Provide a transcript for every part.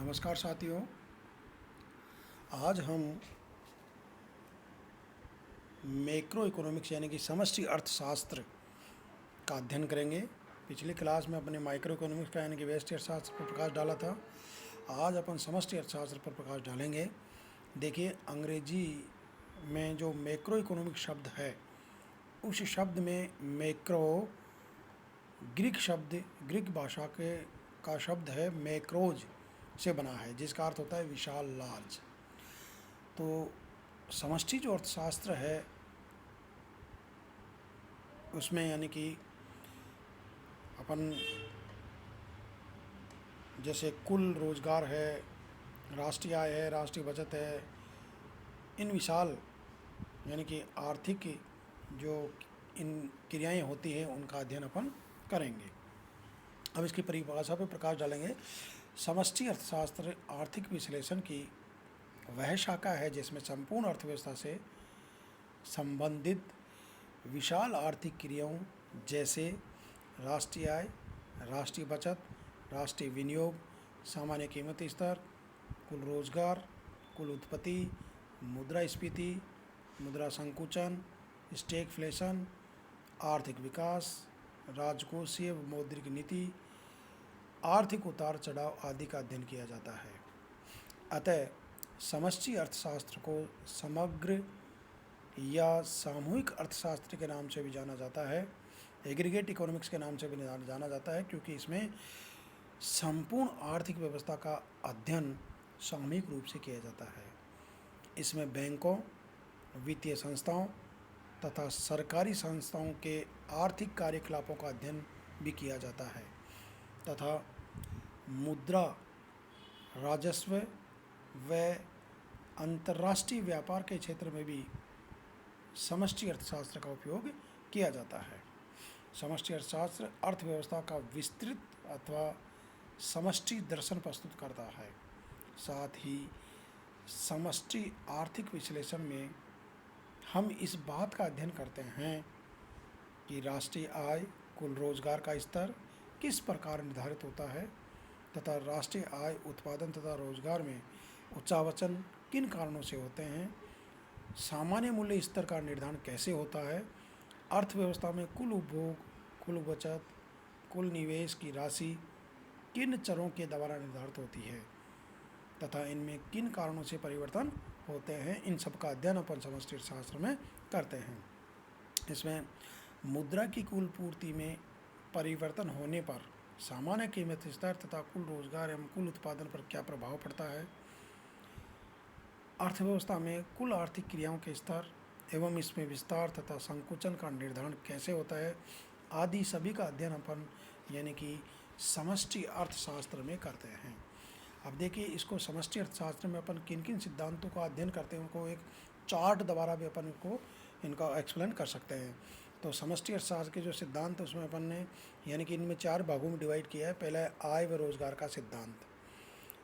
नमस्कार साथियों। आज हम मैक्रो इकोनॉमिक्स यानी कि समष्टि अर्थशास्त्र का अध्ययन करेंगे। पिछली क्लास में अपने माइक्रो इकोनॉमिक्स का यानी कि व्यष्टि अर्थशास्त्र पर प्रकाश डाला था। आज अपन समष्टि अर्थशास्त्र पर प्रकाश डालेंगे। देखिए, अंग्रेजी में जो मैक्रो इकोनॉमिक्स शब्द है, उस शब्द में मैक्रो ग्रीक भाषा का शब्द है मैक्रोज से बना है, जिसका अर्थ होता है विशाल, लार्ज। तो समष्टि जो अर्थशास्त्र है उसमें यानी कि अपन जैसे कुल रोजगार है, राष्ट्रीय आय है, राष्ट्रीय बचत है, इन विशाल यानी कि आर्थिक जो इन क्रियाएं होती हैं उनका अध्ययन अपन करेंगे। अब इसकी परिभाषा पर प्रकाश डालेंगे। समष्टि अर्थशास्त्र आर्थिक विश्लेषण की वह शाखा है जिसमें संपूर्ण अर्थव्यवस्था से संबंधित विशाल आर्थिक क्रियाओं जैसे राष्ट्रीय आय, राष्ट्रीय बचत, राष्ट्रीय विनियोग, सामान्य कीमत स्तर, कुल रोजगार, कुल उत्पत्ति, मुद्रास्फीति, मुद्रा संकुचन, स्टैगफ्लेशन, आर्थिक विकास, राजकोषीय व मौद्रिक नीति, आर्थिक उतार चढ़ाव आदि का अध्ययन किया जाता है। अतः समष्टि अर्थशास्त्र को समग्र या सामूहिक अर्थशास्त्र के नाम से भी जाना जाता है, एग्रीगेट इकोनॉमिक्स के नाम से भी जाना जाता है, क्योंकि इसमें संपूर्ण आर्थिक व्यवस्था का अध्ययन सामूहिक रूप से किया जाता है। इसमें बैंकों, वित्तीय संस्थाओं तथा सरकारी संस्थाओं के आर्थिक कार्यकलापों का अध्ययन भी किया जाता है तथा मुद्रा, राजस्व व अंतर्राष्ट्रीय व्यापार के क्षेत्र में भी समष्टि अर्थशास्त्र का उपयोग किया जाता है। समष्टि अर्थशास्त्र अर्थव्यवस्था का विस्तृत अथवा समष्टि दर्शन प्रस्तुत करता है। साथ ही समष्टि आर्थिक विश्लेषण में हम इस बात का अध्ययन करते हैं कि राष्ट्रीय आय, कुल रोजगार का स्तर किस प्रकार निर्धारित होता है तथा राष्ट्रीय आय, उत्पादन तथा रोजगार में उच्चावचन किन कारणों से होते हैं, सामान्य मूल्य स्तर का निर्धारण कैसे होता है, अर्थव्यवस्था में कुल उपभोग, कुल बचत, कुल निवेश की राशि किन चरों के द्वारा निर्धारित होती है तथा इनमें किन कारणों से परिवर्तन होते हैं, इन सब का अध्ययन अपन समष्टि अर्थशास्त्र में करते हैं। इसमें मुद्रा की कुल पूर्ति में परिवर्तन होने पर सामान्य कीमत स्तर तथा कुल रोजगार एवं कुल उत्पादन पर क्या प्रभाव पड़ता है, अर्थव्यवस्था में कुल आर्थिक क्रियाओं के स्तर एवं इसमें विस्तार तथा संकुचन का निर्धारण कैसे होता है, आदि सभी का अध्ययन अपन यानी कि समष्टि अर्थशास्त्र में करते हैं। अब देखिए, इसको समष्टि अर्थशास्त्र में अपन किन किन सिद्धांतों का अध्ययन करते हैं उनको एक चार्ट द्वारा भी अपन को इनका एक्सप्लेन कर सकते हैं। तो समष्टि अर्थशास्त्र के जो सिद्धांत उसमें अपन ने यानी कि इनमें 4 भागों में डिवाइड किया है। पहला है आय व रोजगार का सिद्धांत।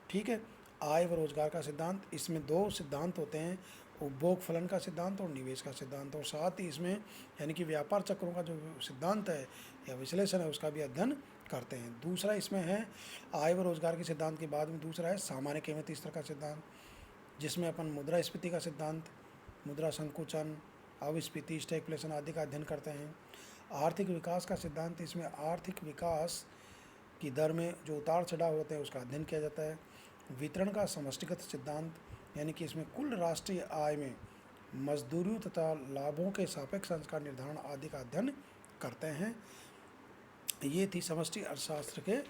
ठीक है, आय व रोजगार का सिद्धांत, इसमें 2 सिद्धांत होते हैं, उपभोग फलन का सिद्धांत और निवेश का सिद्धांत। और साथ ही इसमें यानी कि व्यापार चक्रों का जो सिद्धांत है या विश्लेषण है उसका भी अध्ययन करते हैं। दूसरा इसमें है आय व रोजगार के सिद्धांत के बाद में दूसरा है सामान्य कीमत स्तर का सिद्धांत, जिसमें अपन मुद्रास्फीति का सिद्धांत, मुद्रा संकुचन, अविस्फीति, स्टैगफ्लेशन आदि का अध्ययन करते हैं। आर्थिक विकास का सिद्धांत, इसमें आर्थिक विकास की दर में जो उतार चढ़ाव होते हैं उसका अध्ययन किया जाता है। वितरण का समष्टिगत सिद्धांत, यानी कि इसमें कुल राष्ट्रीय आय में मजदूरी तथा लाभों के सापेक्ष अंश का निर्धारण आदि का अध्ययन करते हैं। ये थी समष्टि अर्थशास्त्र के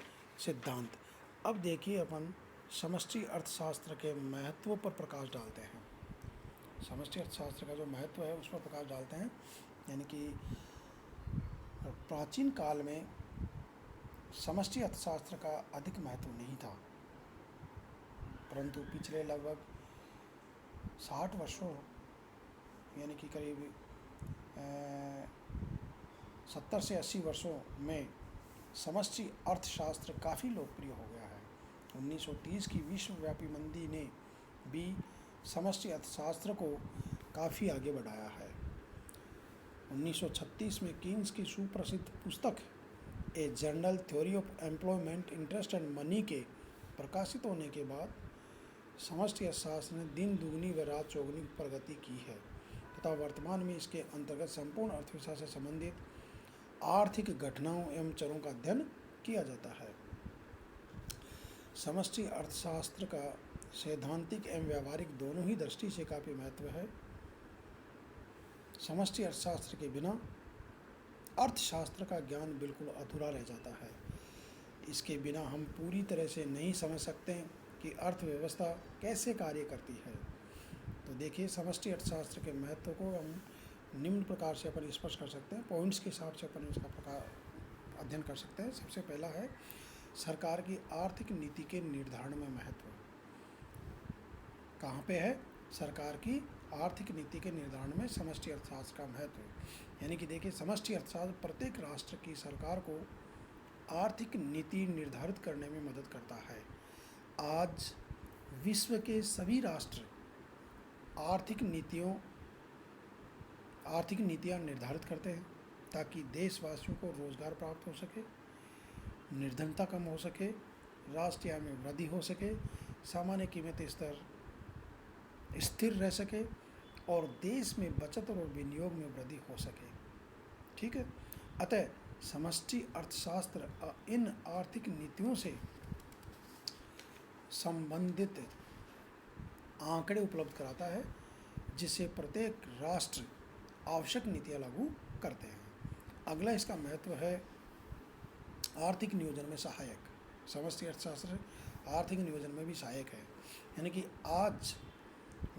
सिद्धांत। अब देखिए, अपन समष्टि अर्थशास्त्र के महत्व पर प्रकाश डालते हैं। समष्टि अर्थशास्त्र का जो महत्व है उस पर प्रकाश डालते हैं। यानी कि प्राचीन काल में समष्टि अर्थशास्त्र का अधिक महत्व नहीं था, परंतु पिछले लगभग 60 वर्षों यानी कि करीब 70 से 80 वर्षों में समष्टि अर्थशास्त्र काफ़ी लोकप्रिय हो गया है। 1930 की विश्वव्यापी मंदी ने भी समष्टि अर्थशास्त्र को काफ़ी आगे बढ़ाया है। 1936 में कीन्स की सुप्रसिद्ध पुस्तक a general theory of employment, interest and money के प्रकाशित होने के बाद समष्टि अर्थशास्त्र ने दिन दुगनी व रात चौगुनी प्रगति की है तथा वर्तमान में इसके अंतर्गत संपूर्ण अर्थव्यवस्था से संबंधित आर्थिक घटनाओं एवं चरों का अध्ययन किया जाता है। समष्टि अर्थशास्त्र का सैद्धांतिक एवं व्यावहारिक दोनों ही दृष्टि से काफ़ी महत्व है। समष्टि अर्थशास्त्र के बिना अर्थशास्त्र का ज्ञान बिल्कुल अधूरा रह जाता है। इसके बिना हम पूरी तरह से नहीं समझ सकते कि अर्थव्यवस्था कैसे कार्य करती है। तो देखिए, समष्टि अर्थशास्त्र के महत्व को हम निम्न प्रकार से अपन स्पष्ट कर सकते हैं, पॉइंट्स के हिसाब से अपन इसका प्रकार अध्ययन कर सकते हैं। सबसे पहला है सरकार की आर्थिक नीति के निर्धारण में महत्व। कहाँ पे है? सरकार की आर्थिक नीति के निर्धारण में समष्टि अर्थशास्त्र का महत्व। यानी कि देखिए, समष्टि अर्थशास्त्र प्रत्येक राष्ट्र की सरकार को आर्थिक नीति निर्धारित करने में मदद करता है। आज विश्व के सभी राष्ट्र आर्थिक नीतियाँ निर्धारित करते हैं ताकि देशवासियों को रोजगार प्राप्त हो सके, निर्धनता कम हो सके, राष्ट्रीय आय में वृद्धि हो सके, सामान्य कीमत स्तर स्थिर रह सके और देश में बचत और विनियोग में वृद्धि हो सके। ठीक है। अतः समष्टि अर्थशास्त्र इन आर्थिक नीतियों से संबंधित आंकड़े उपलब्ध कराता है जिससे प्रत्येक राष्ट्र आवश्यक नीतियाँ लागू करते हैं। अगला इसका महत्व है आर्थिक नियोजन में सहायक। समष्टि अर्थशास्त्र आर्थिक नियोजन में भी सहायक है। यानी कि आज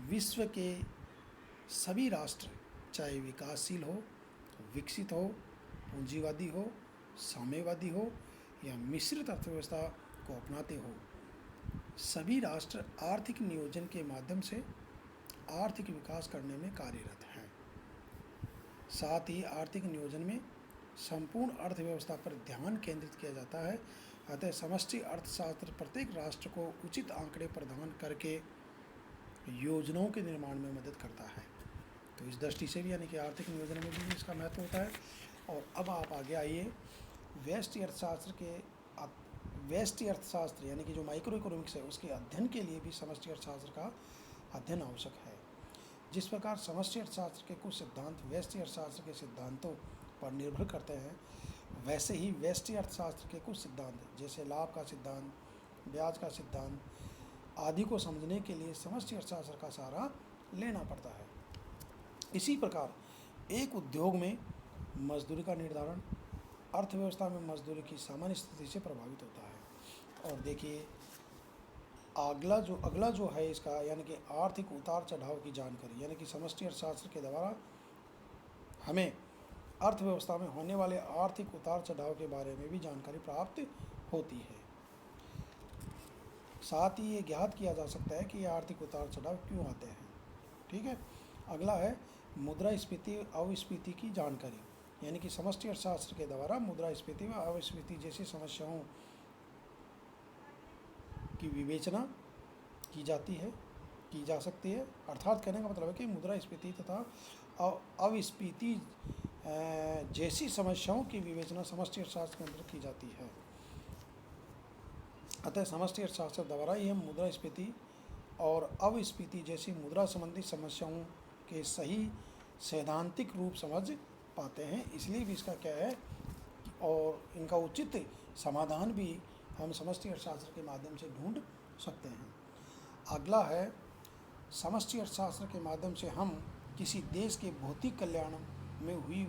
विश्व के सभी राष्ट्र, चाहे विकासशील हो, विकसित हो, पूंजीवादी हो, साम्यवादी हो या मिश्रित अर्थव्यवस्था को अपनाते हो, सभी राष्ट्र आर्थिक नियोजन के माध्यम से आर्थिक विकास करने में कार्यरत हैं। साथ ही आर्थिक नियोजन में संपूर्ण अर्थव्यवस्था पर ध्यान केंद्रित किया जाता है। अतः समष्टि अर्थशास्त्र प्रत्येक राष्ट्र को उचित आंकड़े प्रदान करके योजनाओं के निर्माण में मदद करता है। तो इस दृष्टि से भी यानी कि आर्थिक नियोजन में भी इसका महत्व होता है। और अब आप आगे आइए, व्यष्टि अर्थशास्त्र यानी कि जो माइक्रो इकोनॉमिक्स है उसके अध्ययन के लिए भी समष्टि अर्थशास्त्र का अध्ययन आवश्यक है। जिस प्रकार समष्टि अर्थशास्त्र के कुछ सिद्धांत व्यष्टि अर्थशास्त्र के सिद्धांतों पर निर्भर करते हैं, वैसे ही व्यष्टि अर्थशास्त्र के कुछ सिद्धांत जैसे लाभ का सिद्धांत, ब्याज का सिद्धांत आदि को समझने के लिए समष्टि अर्थशास्त्र का सहारा लेना पड़ता है। इसी प्रकार एक उद्योग में मजदूरी का निर्धारण अर्थव्यवस्था में मजदूरी की सामान्य स्थिति से प्रभावित होता है। और देखिए, अगला जो है इसका यानी कि आर्थिक उतार चढ़ाव की जानकारी, यानी कि समष्टि अर्थशास्त्र के द्वारा हमें अर्थव्यवस्था में होने वाले आर्थिक उतार चढ़ाव के बारे में भी जानकारी प्राप्त होती है। साथ ही ये ज्ञात किया जा सकता है कि ये आर्थिक उतार चढ़ाव क्यों आते हैं। ठीक है। अगला है मुद्रास्फीति अवस्फीति की जानकारी, यानी कि समष्टि अर्थशास्त्र के द्वारा मुद्रास्फीति व अवस्फीति जैसी समस्याओं की विवेचना की जा सकती है। अर्थात कहने का मतलब है कि मुद्रास्फीति तथा अवस्फीति जैसी समस्याओं की विवेचना समष्टि अर्थशास्त्र के अंदर की जाती है। अतः समष्टि अर्थशास्त्र द्वारा ही हम मुद्रास्फीति और अवस्फीति जैसी मुद्रा संबंधी समस्याओं के सही सैद्धांतिक रूप समझ पाते हैं। इसलिए भी इसका क्या है और इनका उचित समाधान भी हम समष्टि अर्थशास्त्र के माध्यम से ढूंढ सकते हैं। अगला है समष्टि अर्थशास्त्र के माध्यम से हम किसी देश के भौतिक कल्याण में हुई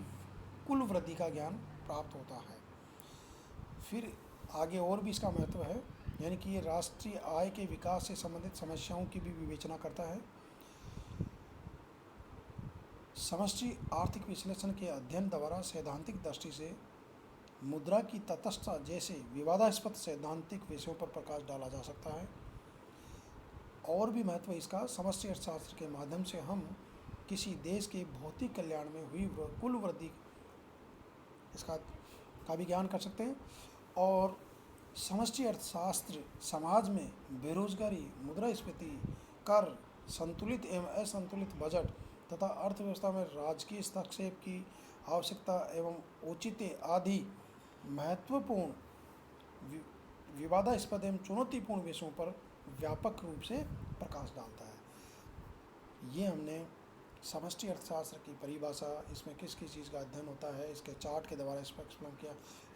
कुल वृद्धि का ज्ञान प्राप्त होता है। फिर आगे और भी इसका महत्व है, यानी कि ये राष्ट्रीय आय के विकास से संबंधित समस्याओं की भी विवेचना करता है। समष्टि आर्थिक विश्लेषण के अध्ययन द्वारा सैद्धांतिक दृष्टि से मुद्रा की तटस्थता जैसे विवादास्पद सैद्धांतिक विषयों पर प्रकाश डाला जा सकता है। और भी महत्व इसका, समष्टि अर्थशास्त्र के माध्यम से हम किसी देश के भौतिक कल्याण में हुई कुल वृद्धि इसका का भी ज्ञान कर सकते हैं। और समष्टि अर्थशास्त्र समाज में बेरोजगारी, मुद्रास्फीति, कर, संतुलित एवं असंतुलित बजट तथा अर्थव्यवस्था में राजकीय हस्तक्षेप की आवश्यकता एवं औचित्य आदि महत्वपूर्ण विवादास्पद एवं चुनौतीपूर्ण विषयों पर व्यापक रूप से प्रकाश डालता है। ये हमने समष्टि अर्थशास्त्र की परिभाषा, इसमें किस किस चीज़ का अध्ययन होता है, इसके चार्ट के द्वारा इस पर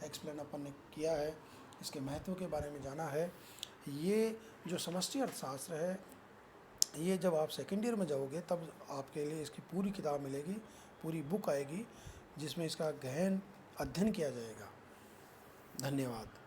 एक्सप्लेन अपन ने किया है, इसके महत्व के बारे में जाना है। ये जो समष्टि अर्थशास्त्र है, ये जब आप सेकेंड ईयर में जाओगे तब आपके लिए इसकी पूरी किताब मिलेगी, पूरी बुक आएगी जिसमें इसका गहन अध्ययन किया जाएगा। धन्यवाद।